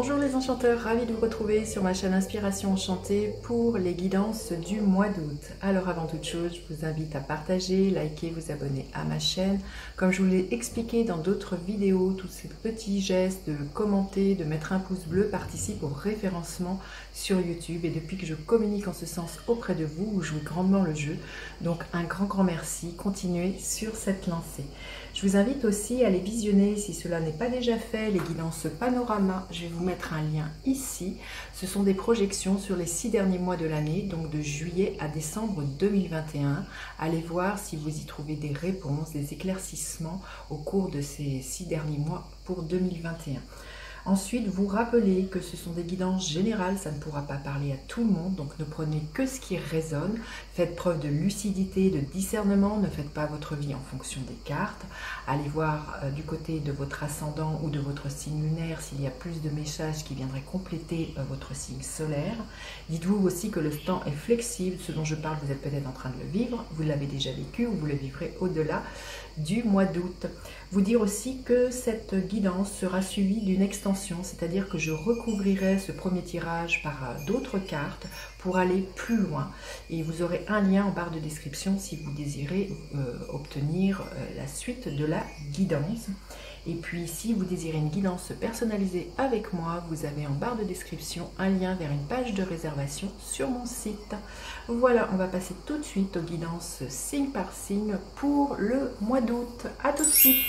Bonjour les enchanteurs, ravi de vous retrouver sur ma chaîne Inspiration Enchantée pour les guidances du mois d'août. Alors avant toute chose, je vous invite à partager, liker, vous abonner à ma chaîne. Comme je vous l'ai expliqué dans d'autres vidéos, tous ces petits gestes de commenter, de mettre un pouce bleu participent au référencement sur YouTube. Et depuis que je communique en ce sens auprès de vous, vous jouez grandement le jeu. Donc un grand merci, continuez sur cette lancée. Je vous invite aussi à les visionner si cela n'est pas déjà fait, les guidances panorama. Je vais vous mettre un lien ici. Ce sont des projections sur les 6 derniers mois de l'année, donc de juillet à décembre 2021. Allez voir si vous y trouvez des réponses, des éclaircissements au cours de ces 6 derniers mois pour 2021. Ensuite, vous rappelez que ce sont des guidances générales, ça ne pourra pas parler à tout le monde, donc ne prenez que ce qui résonne. Faites preuve de lucidité, de discernement, ne faites pas votre vie en fonction des cartes. Allez voir du côté de votre ascendant ou de votre signe lunaire s'il y a plus de messages qui viendraient compléter votre signe solaire. Dites-vous aussi que le temps est flexible, ce dont je parle, vous êtes peut-être en train de le vivre, vous l'avez déjà vécu ou vous le vivrez au-delà du mois d'août. Vous dire aussi que cette guidance sera suivie d'une extension, c'est-à-dire que je recouvrirai ce premier tirage par d'autres cartes pour aller plus loin. Et vous aurez un lien en barre de description si vous désirez obtenir la suite de la guidance. Et puis si vous désirez une guidance personnalisée avec moi, vous avez en barre de description un lien vers une page de réservation sur mon site. Voilà, on va passer tout de suite aux guidances signe par signe pour le mois d'août. A tout de suite.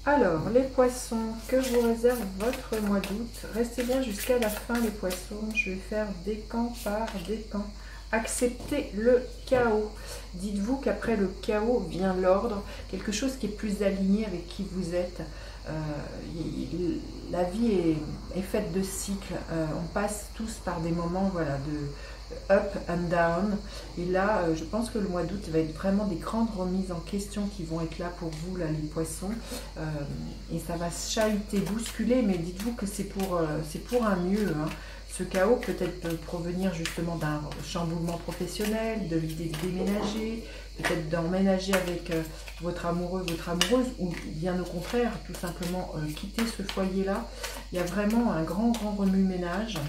Alors, les poissons, que vous réserve votre mois d'août? Restez bien jusqu'à la fin les poissons, je vais faire décan par décan. Acceptez le chaos. Dites-vous qu'après le chaos vient l'ordre, quelque chose qui est plus aligné avec qui vous êtes. La vie est faite de cycles, on passe tous par des moments voilà, de up and down, et là je pense que le mois d'août va être vraiment des grandes remises en question qui vont être là pour vous, là, les poissons, et ça va chahuter, bousculer, mais dites-vous que c'est pour un mieux, hein. Ce chaos peut-être provenir justement d'un chamboulement professionnel, de l'idée de déménager, peut-être d'emménager avec votre amoureux, votre amoureuse, ou bien au contraire, tout simplement quitter ce foyer-là. Il y a vraiment un grand remue-ménage.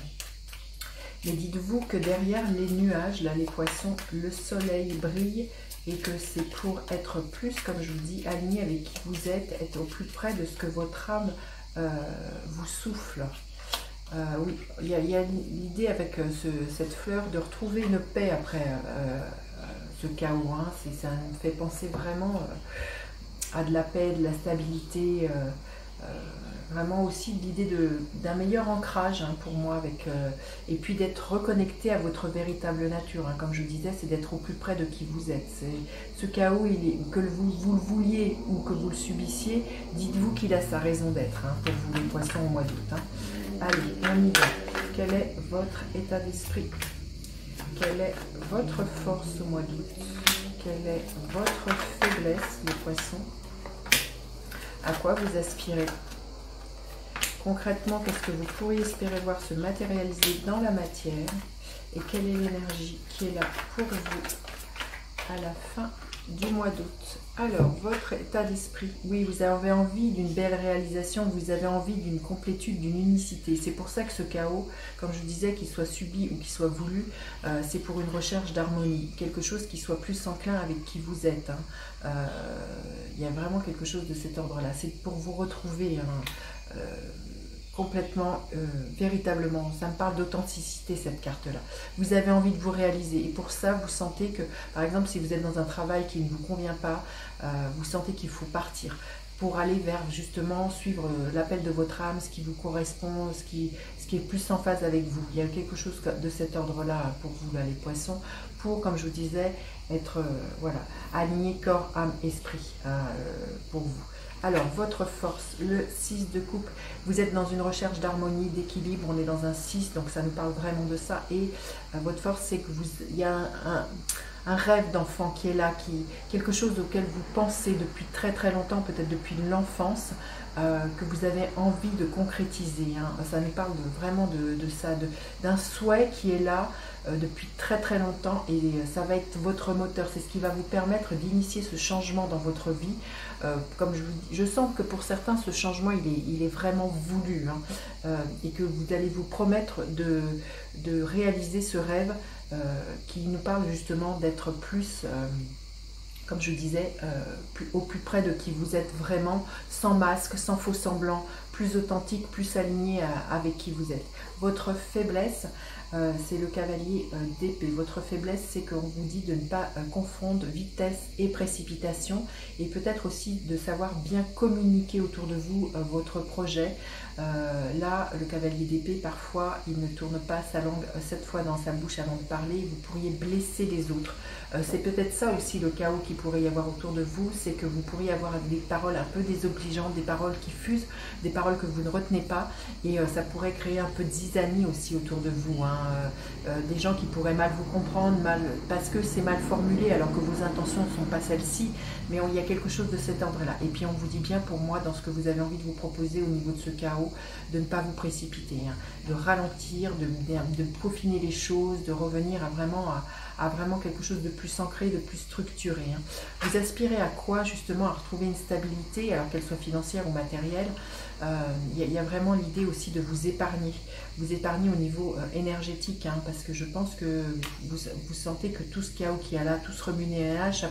Mais dites-vous que derrière les nuages, là les poissons, le soleil brille et que c'est pour être plus, comme je vous dis, aligné avec qui vous êtes, être au plus près de ce que votre âme vous souffle. Oui, il y a l'idée avec cette fleur de retrouver une paix après ce chaos. Hein. Ça me fait penser vraiment à de la paix, de la stabilité, vraiment aussi l'idée d'un meilleur ancrage, hein, pour moi, et puis d'être reconnecté à votre véritable nature. Hein. Comme je disais, c'est d'être au plus près de qui vous êtes. Ce chaos, que vous le vouliez ou que vous le subissiez, dites-vous qu'il a sa raison d'être, hein, pour vous les poissons au mois d'août. Hein. Allez, on y va. Quel est votre état d'esprit? Quelle est votre force au mois d'août? Quelle est votre faiblesse, les poissons? À quoi vous aspirez? Concrètement, qu'est-ce que vous pourriez espérer voir se matérialiser dans la matière? Et quelle est l'énergie qui est là pour vous à la fin du mois d'août? Alors, votre état d'esprit, oui, vous avez envie d'une belle réalisation, vous avez envie d'une complétude, d'une unicité. C'est pour ça que ce chaos, comme je disais, qu'il soit subi ou qu'il soit voulu, c'est pour une recherche d'harmonie, quelque chose qui soit plus enclin avec qui vous êtes. Hein. Il y a vraiment quelque chose de cet ordre-là. C'est pour vous retrouver, hein, complètement, véritablement. Ça me parle d'authenticité, cette carte-là. Vous avez envie de vous réaliser. Et pour ça, vous sentez que, par exemple, si vous êtes dans un travail qui ne vous convient pas, vous sentez qu'il faut partir pour aller vers, justement, suivre l'appel de votre âme, ce qui vous correspond, ce qui est plus en phase avec vous. Il y a quelque chose de cet ordre-là pour vous, là, les poissons, pour, comme je vous disais, être voilà, aligné corps, âme, esprit, pour vous. Alors, votre force, le 6 de coupe, vous êtes dans une recherche d'harmonie, d'équilibre, on est dans un 6, donc ça nous parle vraiment de ça. Et votre force, c'est que il y a un rêve d'enfant qui est là, quelque chose auquel vous pensez depuis très longtemps, peut-être depuis l'enfance. que vous avez envie de concrétiser. Hein. Ça nous parle vraiment de ça, d'un souhait qui est là depuis très très longtemps, et ça va être votre moteur. C'est ce qui va vous permettre d'initier ce changement dans votre vie. Comme je sens que pour certains, ce changement, il est vraiment voulu, hein, et que vous allez vous promettre de réaliser ce rêve qui nous parle justement d'être plus... comme je disais, au plus près de qui vous êtes vraiment, sans masque, sans faux semblant, plus authentique, plus aligné avec qui vous êtes. Votre faiblesse, c'est le cavalier d'épée. Votre faiblesse, c'est qu'on vous dit de ne pas confondre vitesse et précipitation, et peut-être aussi de savoir bien communiquer autour de vous votre projet. Là, le cavalier d'épée, parfois, il ne tourne pas sa langue 7 fois dans sa bouche avant de parler. Vous pourriez blesser les autres. C'est peut-être ça aussi le chaos qu'il pourrait y avoir autour de vous, c'est que vous pourriez avoir des paroles un peu désobligeantes, des paroles qui fusent, des paroles que vous ne retenez pas, et ça pourrait créer un peu de zizanie aussi autour de vous, hein. Des gens qui pourraient mal vous comprendre, parce que c'est mal formulé alors que vos intentions ne sont pas celles-ci, mais il y a quelque chose de cet ordre-là. Et puis on vous dit bien pour moi, dans ce que vous avez envie de vous proposer au niveau de ce chaos, de ne pas vous précipiter, hein, de ralentir, de peaufiner les choses, de revenir à vraiment quelque chose de plus ancré, de plus structuré, hein. Vous aspirez à quoi justement? À retrouver une stabilité, alors qu'elle soit financière ou matérielle. Il y a vraiment l'idée aussi de vous épargner au niveau énergétique, hein, parce que je pense que vous sentez que tout ce chaos qu'il y a là, tout ce remue-ménage, ça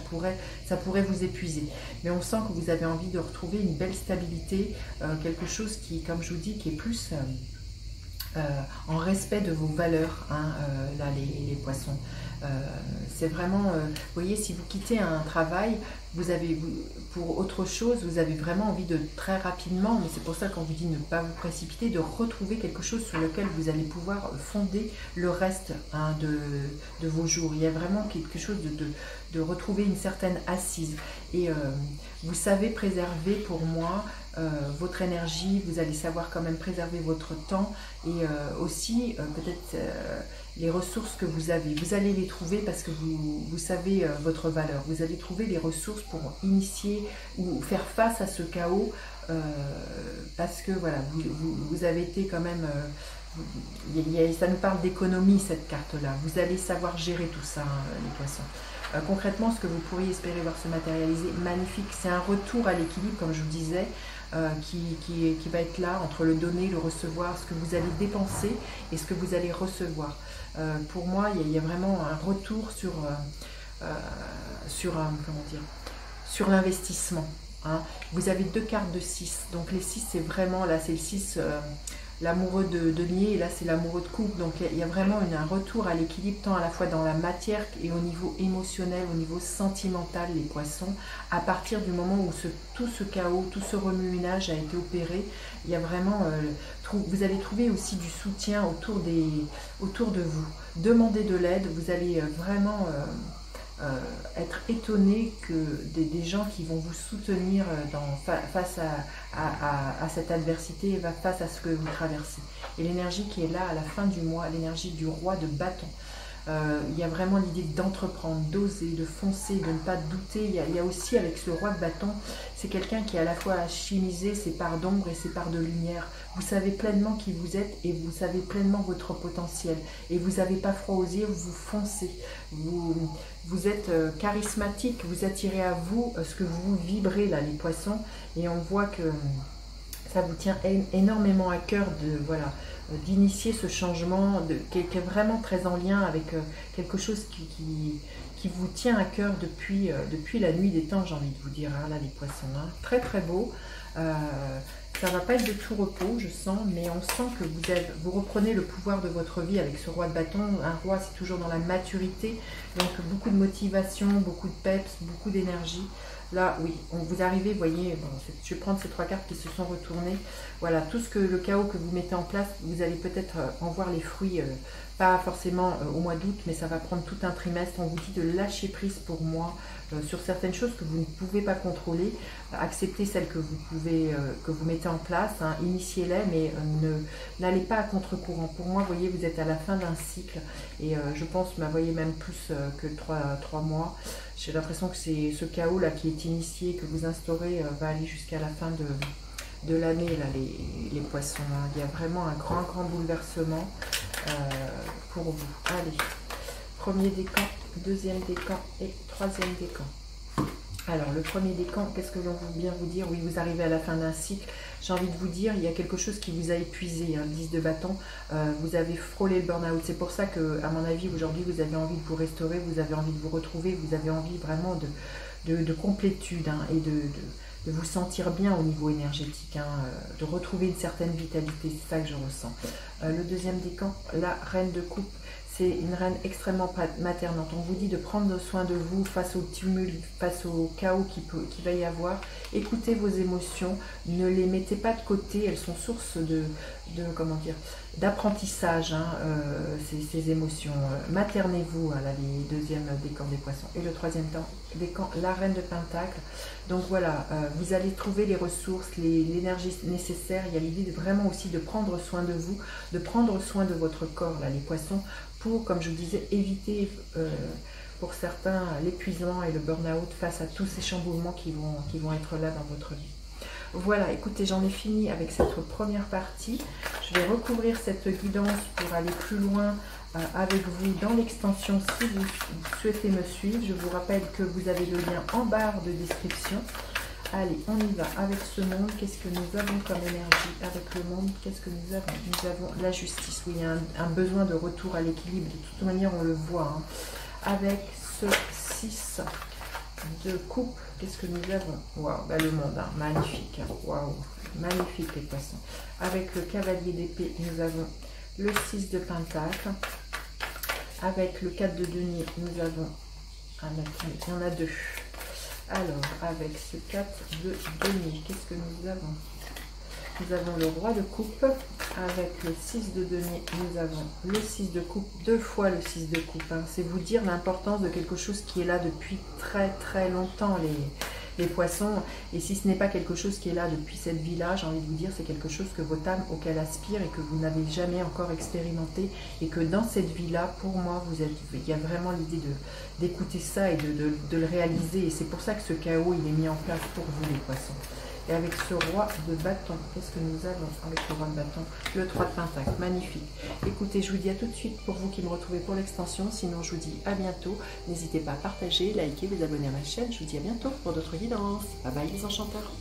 pourrait vous épuiser. Mais on sent que vous avez envie de retrouver une belle stabilité, quelque chose qui, comme je vous dis, qui est plus en respect de vos valeurs, hein, là les poissons. C'est vraiment, vous voyez, si vous quittez un travail, pour autre chose, vous avez vraiment envie de très rapidement, mais c'est pour ça qu'on vous dit ne pas vous précipiter, de retrouver quelque chose sur lequel vous allez pouvoir fonder le reste, hein, de vos jours. Il y a vraiment quelque chose de retrouver une certaine assise. Et vous savez préserver, pour moi, votre énergie, vous allez savoir quand même préserver votre temps, et aussi peut-être les ressources que vous avez. Vous allez les trouver parce que vous savez votre valeur. Vous allez trouver les ressources pour initier ou faire face à ce chaos, parce que voilà, vous avez été quand même... ça nous parle d'économie, cette carte-là. Vous allez savoir gérer tout ça, hein, les poissons. Concrètement, ce que vous pourriez espérer voir se matérialiser, magnifique, c'est un retour à l'équilibre, comme je vous disais, qui va être là entre le donner, le recevoir, ce que vous allez dépenser et ce que vous allez recevoir. Pour moi, il y a vraiment un retour sur l'investissement, hein. Vous avez deux cartes de 6, donc les 6, c'est vraiment, là c'est le 6, l'amoureux de denier, et là c'est l'amoureux de coupe. Donc il y a vraiment un retour à l'équilibre, tant à la fois dans la matière et au niveau émotionnel, au niveau sentimental, les poissons. À partir du moment où tout ce chaos, tout ce remue-ménage a été opéré, il y a vraiment, vous allez trouver aussi du soutien autour de vous. Demandez de l'aide, vous allez vraiment... être étonné que des gens qui vont vous soutenir face à cette adversité, face à ce que vous traversez. Et l'énergie qui est là à la fin du mois, l'énergie du roi de bâton. Il y a vraiment l'idée d'entreprendre, d'oser, de foncer, de ne pas douter. Il y a aussi avec ce roi de bâton, c'est quelqu'un qui à la fois a chimisé ses parts d'ombre et ses parts de lumière. Vous savez pleinement qui vous êtes et vous savez pleinement votre potentiel. Et vous n'avez pas froid aux yeux, vous foncez. Vous êtes charismatique, vous attirez à vous ce que vous vibrez là, les poissons. Et on voit que ça vous tient énormément à cœur d'initier ce changement qui est vraiment très en lien avec quelque chose qui vous tient à cœur depuis la nuit des temps, j'ai envie de vous dire, hein, là les poissons, hein. Très très beau. Ça ne va pas être de tout repos, je sens, mais on sent que vous reprenez le pouvoir de votre vie avec ce roi de bâton. Un roi, c'est toujours dans la maturité, donc beaucoup de motivation, beaucoup de peps, beaucoup d'énergie. Là, oui, vous arrivez, vous voyez, bon, je vais prendre ces trois cartes qui se sont retournées. Voilà, tout le chaos que vous mettez en place, vous allez peut-être en voir les fruits, pas forcément au mois d'août, mais ça va prendre tout un trimestre. On vous dit de lâcher prise pour moi sur certaines choses que vous ne pouvez pas contrôler. Acceptez celles que vous mettez en place, hein, initiez-les, mais n'allez pas à contre-courant. Pour moi, vous voyez, vous êtes à la fin d'un cycle, et je pense, vous voyez, même plus que 3 mois. J'ai l'impression que c'est ce chaos-là qui est initié, que vous instaurez, va aller jusqu'à la fin de l'année, là, les poissons. Hein. Il y a vraiment un grand bouleversement pour vous. Allez, premier décan, deuxième décan et troisième décan. Alors, le premier décan, qu'est-ce que l'on veut bien vous dire? Oui, vous arrivez à la fin d'un cycle. J'ai envie de vous dire, il y a quelque chose qui vous a épuisé. Hein, le 10 de bâton, vous avez frôlé le burn-out. C'est pour ça que, à mon avis, aujourd'hui, vous avez envie de vous restaurer, vous avez envie de vous retrouver, vous avez envie vraiment de complétude hein, et de vous sentir bien au niveau énergétique, hein, de retrouver une certaine vitalité. C'est ça que je ressens. Le deuxième décan, la reine de coupe. C'est une reine extrêmement maternante. On vous dit de prendre soin de vous face au tumulte, face au chaos qui va y avoir. Écoutez vos émotions, ne les mettez pas de côté. Elles sont source comment dire, d'apprentissage, hein, ces émotions. Maternez-vous, hein, là, les deuxième décan des poissons. Et le troisième décan, la reine de pentacle. Donc voilà, vous allez trouver les ressources, l'énergie nécessaire. Il y a l'idée vraiment aussi de prendre soin de vous, de prendre soin de votre corps, là, les poissons, pour, comme je vous disais, éviter pour certains l'épuisement et le burn-out face à tous ces chamboulements qui vont être là dans votre vie. Voilà, écoutez, j'en ai fini avec cette première partie. Je vais recouvrir cette guidance pour aller plus loin avec vous dans l'extension si vous souhaitez me suivre. Je vous rappelle que vous avez le lien en barre de description. Allez, on y va avec ce monde. Qu'est-ce que nous avons comme énergie avec le monde? Qu'est-ce que nous avons? Nous avons la justice. Oui, il y a un besoin de retour à l'équilibre. De toute manière, on le voit. Hein. Avec ce 6 de coupe, qu'est-ce que nous avons? Waouh, bah, le monde, hein. Magnifique. Hein. Waouh, magnifique les poissons. Avec le cavalier d'épée, nous avons le 6 de pentacle. Avec le 4 de denier, nous avons il y en a deux. Alors, avec ce 4 de denier, qu'est-ce que nous avons? Nous avons le roi de coupe. Avec le 6 de denier, nous avons le 6 de coupe. Deux fois le 6 de coupe. Hein. C'est vous dire l'importance de quelque chose qui est là depuis très longtemps, les poissons. Et si ce n'est pas quelque chose qui est là depuis cette vie-là, j'ai envie de vous dire, c'est quelque chose que votre âme auquel aspire et que vous n'avez jamais encore expérimenté. Et que dans cette vie-là, pour moi, il y a vraiment l'idée d'écouter ça et de le réaliser. Et c'est pour ça que ce chaos, il est mis en place pour vous, les poissons. Et avec ce roi de bâton, qu'est-ce que nous avons avec le roi de bâton? Le 3 de pentacle, magnifique. Écoutez, je vous dis à tout de suite pour vous qui me retrouvez pour l'extension. Sinon, je vous dis à bientôt. N'hésitez pas à partager, liker, vous abonner à ma chaîne. Je vous dis à bientôt pour d'autres guidances. Bye bye les enchanteurs.